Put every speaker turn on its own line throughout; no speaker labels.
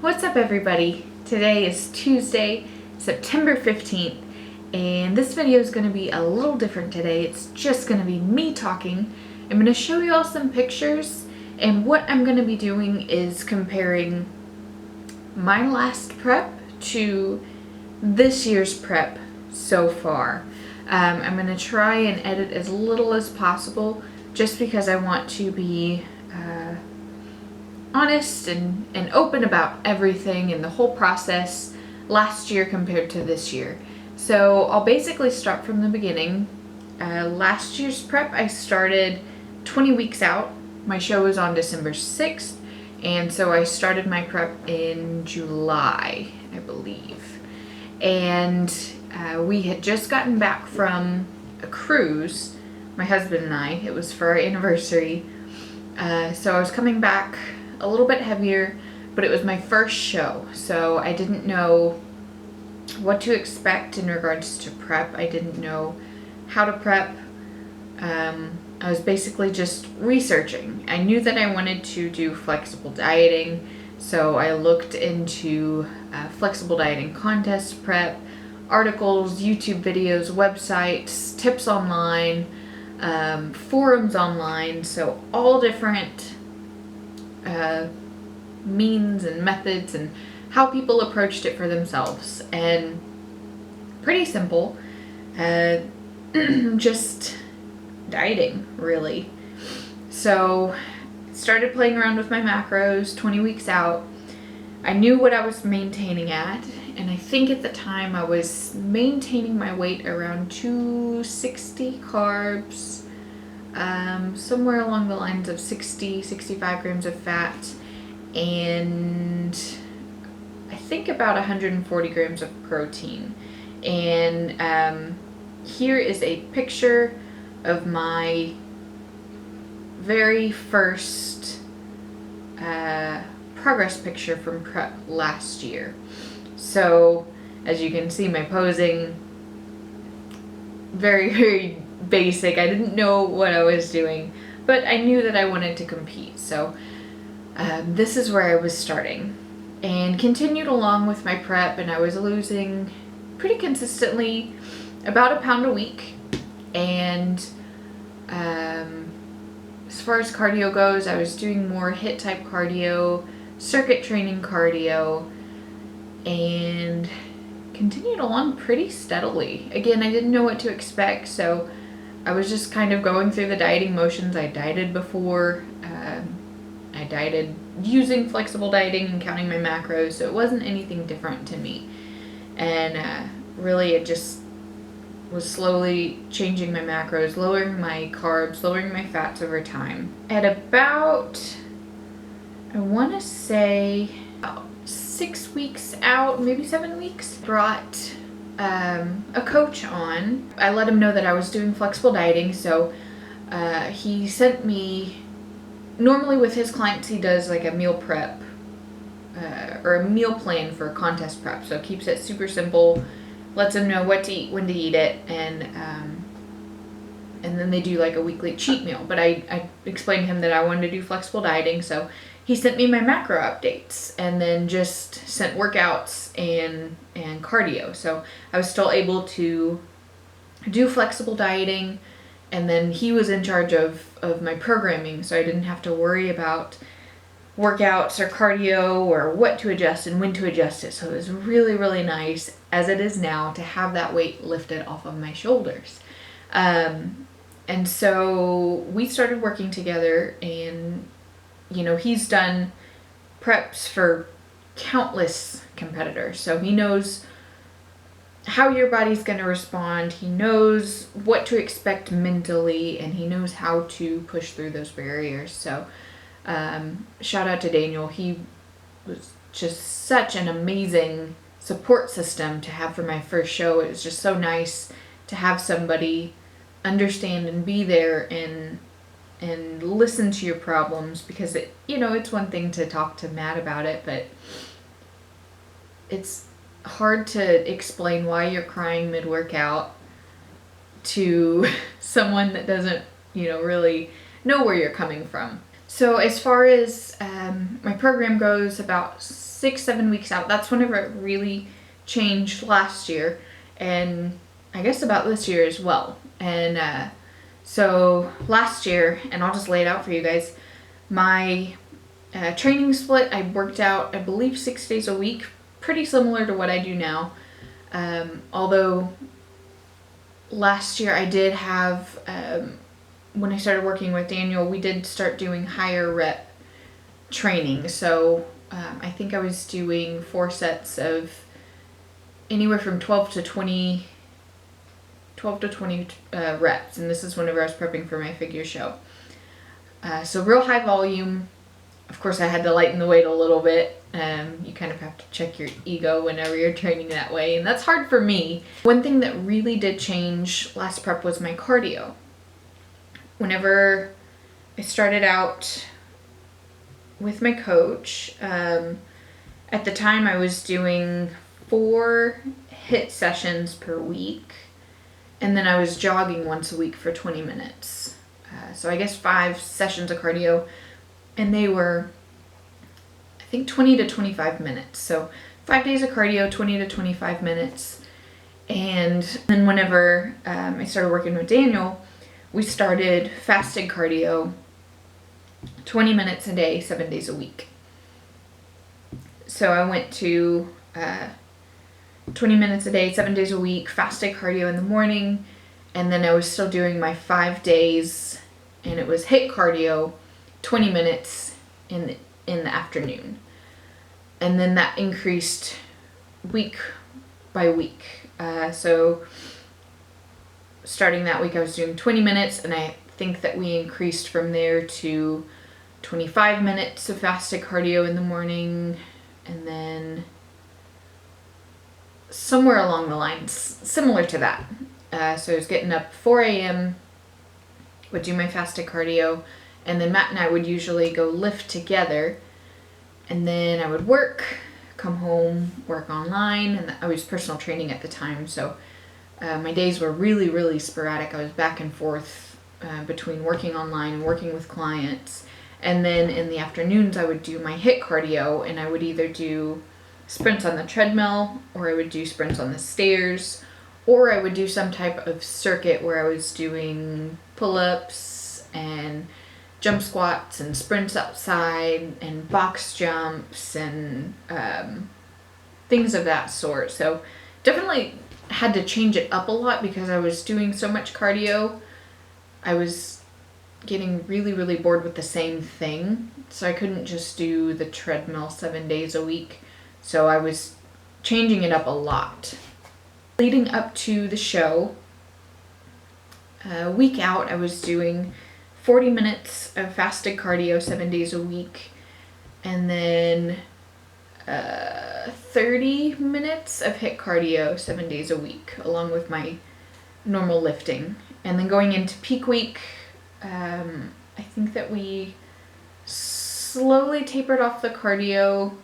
What's up, everybody? Today is Tuesday, September 15th, and this video is going to be a little different today. It's just going to be me talking. I'm going to show you all some pictures, and what I'm going to be doing is comparing my last prep to this year's prep so far. I'm going to try and edit as little as possible just because I want to be honest and open about everything and the whole process last year compared to this year. So I'll basically start from the beginning. Last year's prep I started 20 weeks out. My show was on December 6th, and so I started my prep in July, I believe. And we had just gotten back from a cruise, my husband and I. It was for our anniversary. So I was coming back a little bit heavier, but it was my first show, so I didn't know what to expect in regards to prep. I didn't know how to prep. I was basically just researching. I knew that I wanted to do flexible dieting, so I looked into flexible dieting contest prep, articles, YouTube videos, websites, tips online, forums online, so all different means and methods and how people approached it for themselves. And pretty simple, just dieting, really. So started playing around with my macros 20 weeks out. I knew what I was maintaining at, and I think at the time I was maintaining my weight around 260 carbs, somewhere along the lines of 65 grams of fat, and I think about 140 grams of protein. And here is a picture of my very first progress picture from prep last year. So as you can see, my posing, very basic. I didn't know what I was doing, but I knew that I wanted to compete. So this is where I was starting, and continued along with my prep, and I was losing pretty consistently about a pound a week. And as far as cardio goes, I was doing more HIIT type cardio, circuit training cardio, and continued along pretty steadily. Again, I didn't know what to expect, so I was just kind of going through the dieting motions. I dieted before. I dieted using flexible dieting and counting my macros, so it wasn't anything different to me. And really it just was slowly changing my macros, lowering my carbs, lowering my fats over time. At about, I want to say, about 6 weeks out, maybe 7 weeks, brought a coach on. I let him know that I was doing flexible dieting, so he sent me, normally with his clients he does like a meal prep or a meal plan for contest prep, so keeps it super simple, lets them know what to eat, when to eat it, and then they do like a weekly cheat meal. But I explained to him that I wanted to do flexible dieting, so he sent me my macro updates, and then just sent workouts and cardio. So I was still able to do flexible dieting, and then he was in charge of my programming, so I didn't have to worry about workouts or cardio or what to adjust and when to adjust it. So it was really nice, as it is now, to have that weight lifted off of my shoulders. And so we started working together, and you know, he's done preps for countless competitors, so he knows how your body's going to respond. He knows what to expect mentally, and he knows how to push through those barriers. So shout out to Daniel. He was just such an amazing support system to have for my first show. It was just so nice to have somebody understand and be there and listen to your problems, because it, you know, it's one thing to talk to Matt about it, but it's hard to explain why you're crying mid-workout to someone that doesn't, you know, really know where you're coming from. So as far as my program goes, about 6 6-7 weeks out. That's whenever it really changed last year, and I guess about this year as well. And so last year, and I'll just lay it out for you guys, my training split, I worked out, I believe, 6 days a week, pretty similar to what I do now. Although last year I did have, when I started working with Daniel, we did start doing higher rep training. So I think I was doing 4 sets of anywhere from 12 to 20 reps, and this is whenever I was prepping for my figure show. So real high volume. Of course, I had to lighten the weight a little bit. You kind of have to check your ego whenever you're training that way, and that's hard for me. One thing that really did change last prep was my cardio. Whenever I started out with my coach, at the time I was doing 4 HIIT sessions per week, and then I was jogging once a week for 20 minutes. So I guess 5 sessions of cardio, and they were, I think, 20 to 25 minutes. So 5 days of cardio, 20 to 25 minutes. And then whenever I started working with Daniel, we started fasted cardio, 20 minutes a day, 7 days a week. So I went to 20 minutes a day, 7 days a week, fasted cardio in the morning, and then I was still doing my 5 days, and it was HIIT cardio, 20 minutes in the afternoon. And then that increased week by week. So starting that week I was doing 20 minutes, and I think that we increased from there to 25 minutes of fasted cardio in the morning, and then somewhere along the lines similar to that. So I was getting up 4 a.m., would do my fasted cardio, and then Matt and I would usually go lift together, and then I would work, come home, work online, and I was personal training at the time, so my days were really, really sporadic. I was back and forth between working online and working with clients, and then in the afternoons I would do my HIIT cardio, and I would either do sprints on the treadmill, or I would do sprints on the stairs, or I would do some type of circuit where I was doing pull-ups and jump squats and sprints outside and box jumps and things of that sort. So definitely had to change it up a lot because I was doing so much cardio. I was getting really, really bored with the same thing. So I couldn't just do the treadmill 7 days a week. So I was changing it up a lot. Leading up to the show, a week out, I was doing 40 minutes of fasted cardio 7 days a week, and then 30 minutes of HIIT cardio 7 days a week, along with my normal lifting. And then going into peak week, I think that we slowly tapered off the cardio,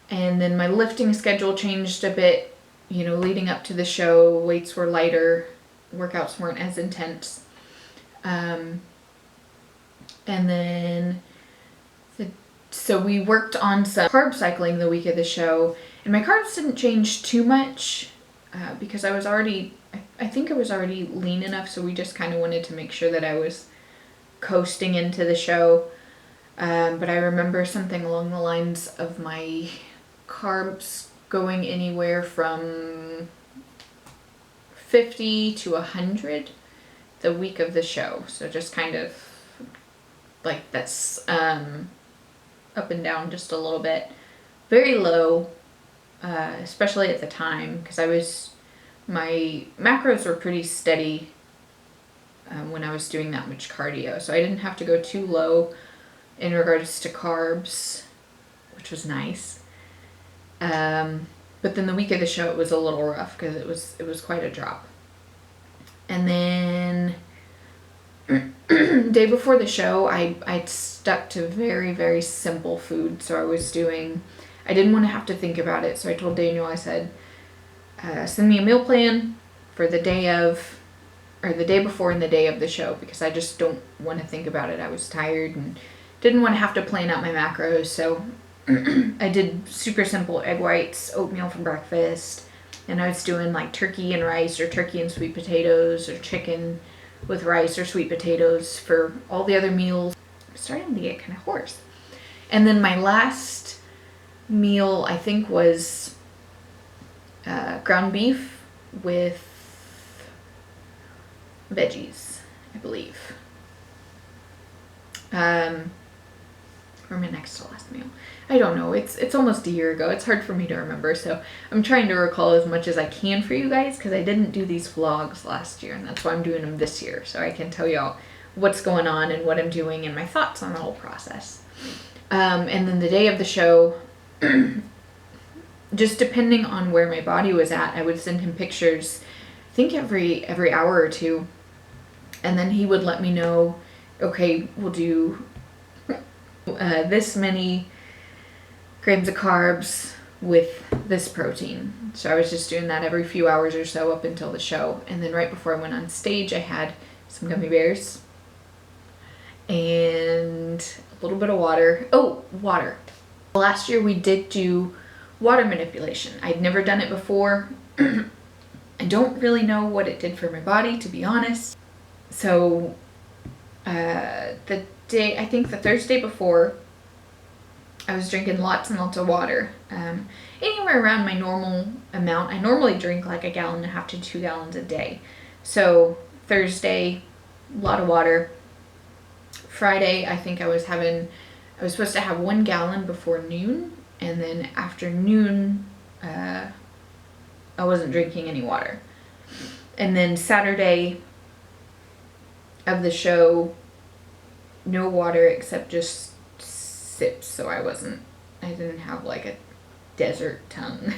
and then my lifting schedule changed a bit. You know, leading up to the show, weights were lighter, workouts weren't as intense. And then, so we worked on some carb cycling the week of the show, and my carbs didn't change too much because I was already, I think I was already lean enough, so we just kind of wanted to make sure that I was coasting into the show. But I remember something along the lines of my carbs going anywhere from 50 to 100 the week of the show. So just kind of like that's up and down just a little bit. Very low, especially at the time, because my macros were pretty steady when I was doing that much cardio. So I didn't have to go too low in regards to carbs, which was nice. But then the week of the show, it was a little rough because it was quite a drop. And then day before the show, I stuck to very, very simple food. So I didn't want to have to think about it. So I told Daniel, I said, send me a meal plan for the day of, or the day before and the day of the show, because I just don't want to think about it. I was tired and didn't want to have to plan out my macros. So I did super simple egg whites, oatmeal for breakfast, and I was doing like turkey and rice or turkey and sweet potatoes or chicken with rice or sweet potatoes for all the other meals. I'm starting to get kind of hoarse. And then my last meal, I think, was ground beef with veggies, I believe. Or my next to last meal. I don't know. It's almost a year ago. It's hard for me to remember, so I'm trying to recall as much as I can for you guys, because I didn't do these vlogs last year, and that's why I'm doing them this year, so I can tell y'all what's going on and what I'm doing and my thoughts on the whole process. And then the day of the show, just depending on where my body was at, I would send him pictures, I think every hour or two, and then he would let me know, okay, we'll do this many grams of carbs with this protein. So I was just doing that every few hours or so up until the show. And then right before I went on stage, I had some gummy bears and a little bit of water. Oh, water. Last year we did do water manipulation. I'd never done it before. I don't really know what it did for my body, to be honest. So I think the Thursday before, I was drinking lots and lots of water. Anywhere around my normal amount. I normally drink like 1.5 gallons to 2 gallons a day. So Thursday, a lot of water. Friday, I think I was supposed to have 1 gallon before noon, and then after noon, I wasn't drinking any water. And then Saturday of the show, no water except just sips, so I didn't have like a desert tongue.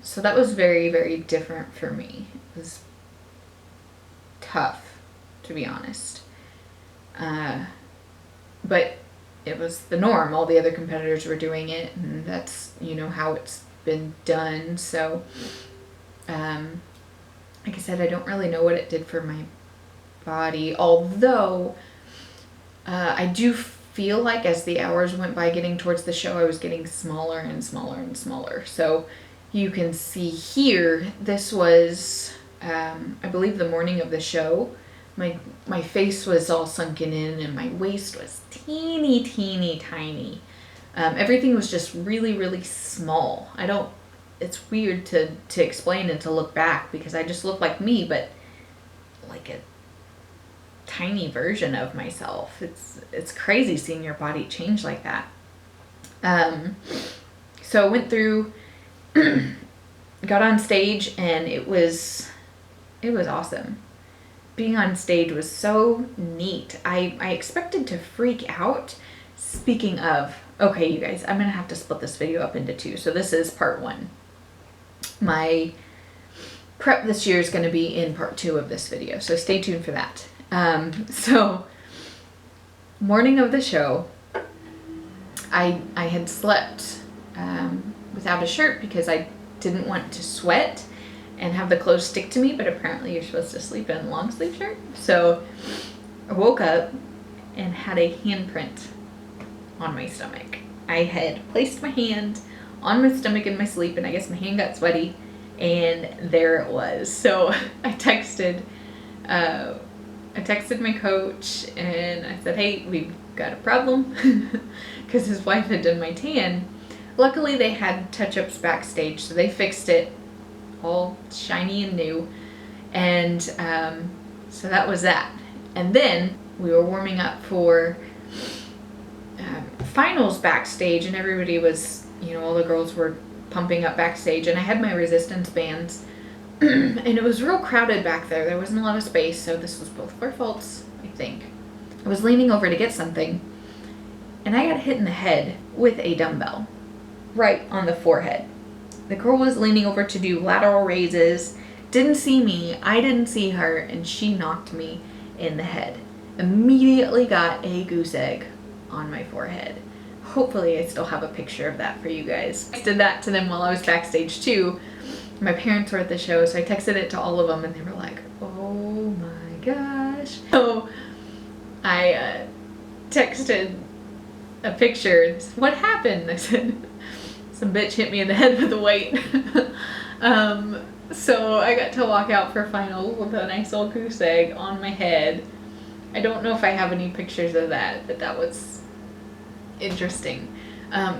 So that was very, very different for me. It was tough, to be honest. But it was the norm. All the other competitors were doing it, and that's, how it's been done. So, like I said, I don't really know what it did for my body, although I do feel like as the hours went by getting towards the show, I was getting smaller and smaller and smaller. So you can see here, this was, I believe, the morning of the show. My face was all sunken in and my waist was teeny, teeny, tiny. Everything was just really, really small. It's weird to explain and to look back, because I just look like me, but like a tiny version of myself. It's crazy seeing your body change like that. So I went through, got on stage, and it was awesome. Being on stage was so neat. I expected to freak out. Speaking of, okay, you guys, I'm gonna have to split this video up into two. So this is part one. My prep this year is gonna be in part two of this video, so stay tuned for that. So morning of the show, I had slept without a shirt because I didn't want to sweat and have the clothes stick to me, but apparently you're supposed to sleep in a long sleeve shirt. So I woke up and had a handprint on my stomach. I had placed my hand on my stomach in my sleep, and I guess my hand got sweaty, and there it was. So I texted my coach and I said, hey, we've got a problem, because his wife had done my tan. Luckily they had touch-ups backstage, so they fixed it all shiny and new. And so that was that. And then we were warming up for finals backstage, and everybody was, all the girls were pumping up backstage, and I had my resistance bands. And it was real crowded back there. There wasn't a lot of space, so this was both of our faults, I think. I was leaning over to get something, and I got hit in the head with a dumbbell, right on the forehead. The girl was leaning over to do lateral raises, didn't see me, I didn't see her, and she knocked me in the head. Immediately got a goose egg on my forehead. Hopefully I still have a picture of that for you guys. I did that to them while I was backstage too. My parents were at the show, so I texted it to all of them, and they were like, oh my gosh. So I texted a picture. What happened? I said, some bitch hit me in the head with a weight. So I got to walk out for finals with a nice old goose egg on my head. I don't know if I have any pictures of that, but that was interesting.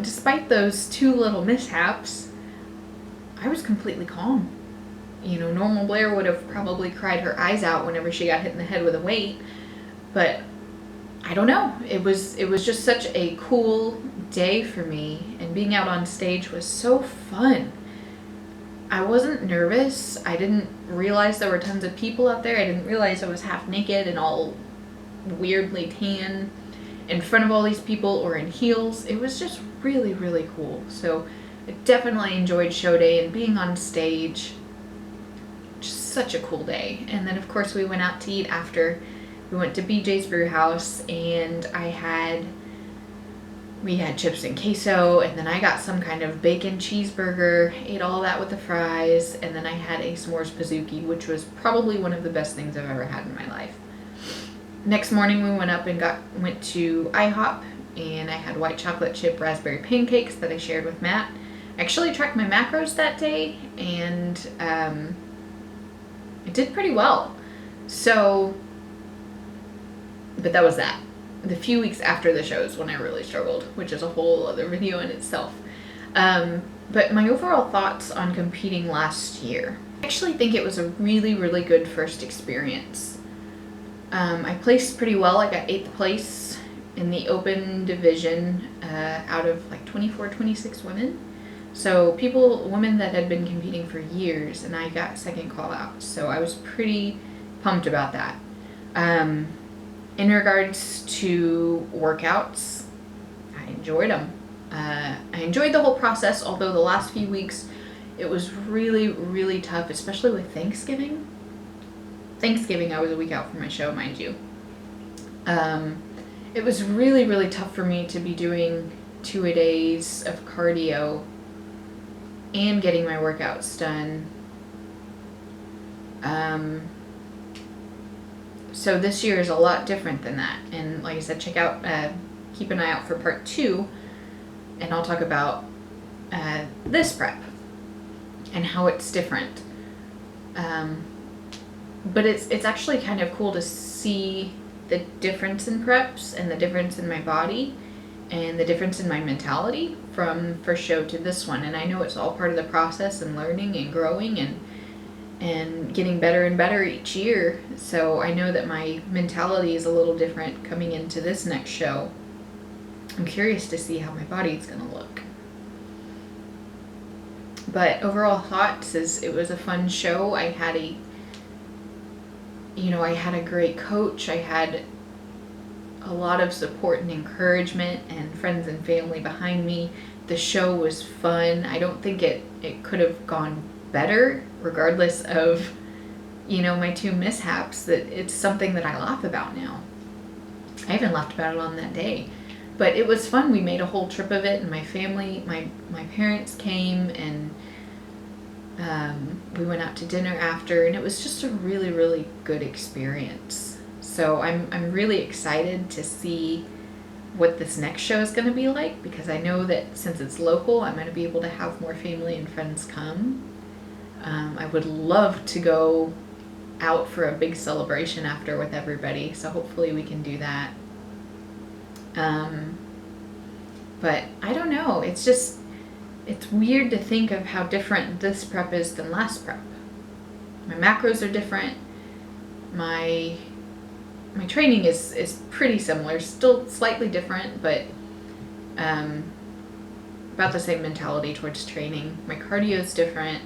Despite those two little mishaps, I was completely calm. You know, normal Blair would have probably cried her eyes out whenever she got hit in the head with a weight, but I don't know. It was just such a cool day for me, and being out on stage was so fun. I wasn't nervous. I didn't realize there were tons of people out there. I didn't realize I was half naked and all weirdly tan in front of all these people or in heels. It was just really, really cool. So I definitely enjoyed show day and being on stage. Just such a cool day. And then of course we went out to eat after. We went to BJ's Brew House, and we had chips and queso, and then I got some kind of bacon cheeseburger, ate all that with the fries, and then I had a s'mores pizookie, which was probably one of the best things I've ever had in my life. Next morning we went up and went to IHOP, and I had white chocolate chip raspberry pancakes that I shared with Matt. I actually tracked my macros that day, and I did pretty well. So, but that was that. The few weeks after the shows when I really struggled, which is a whole other video in itself. But my overall thoughts on competing last year. I actually think it was a really, really good first experience. I placed pretty well. I got 8th place in the open division out of like 24, 26 women. So women that had been competing for years, and I got second call out. So I was pretty pumped about that. In regards to workouts, I enjoyed them. I enjoyed the whole process, although the last few weeks it was really, really tough, especially with Thanksgiving. I was a week out from my show, mind you. It was really, really tough for me to be doing 2-a-days of cardio and getting my workouts done. So this year is a lot different than that. And like I said, keep an eye out for part 2, and I'll talk about this prep and how it's different. But it's actually kind of cool to see the difference in preps and the difference in my body and the difference in my mentality from first show to this one. And I know it's all part of the process and learning and growing and getting better and better each year. So I know that my mentality is a little different coming into this next show. I'm curious to see how my body's gonna look. But overall thoughts is it was a fun show. I had a great coach. I had a lot of support and encouragement and friends and family behind me. The show was fun. I don't think it could have gone better, regardless of, my 2 mishaps. That it's something that I laugh about now. I even laughed about it on that day. But it was fun. We made a whole trip of it, and my family, my parents came, and we went out to dinner after, and it was just a really, really good experience. So I'm really excited to see what this next show is going to be like, because I know that since it's local, I'm going to be able to have more family and friends come. I would love to go out for a big celebration after with everybody, so hopefully we can do that. But I don't know, it's weird to think of how different this prep is than last prep. My macros are different. My training is pretty similar, still slightly different, but about the same mentality towards training. My cardio is different.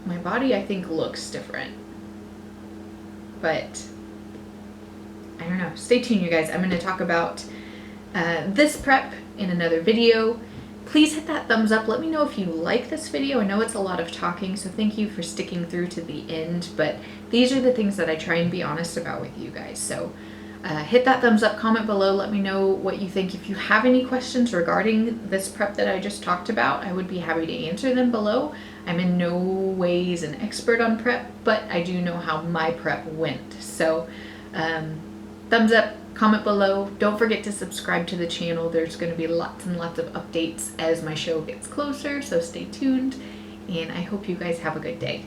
My body, I think, looks different. But I don't know. Stay tuned, you guys. I'm going to talk about this prep in another video. Please hit that thumbs up. Let me know if you like this video. I know it's a lot of talking, so thank you for sticking through to the end. But these are the things that I try and be honest about with you guys. So hit that thumbs up, comment below, let me know what you think. If you have any questions regarding this prep that I just talked about, I would be happy to answer them below. I'm in no ways an expert on prep, but I do know how my prep went. So thumbs up, comment below. Don't forget to subscribe to the channel. There's going to be lots and lots of updates as my show gets closer, so stay tuned, and I hope you guys have a good day.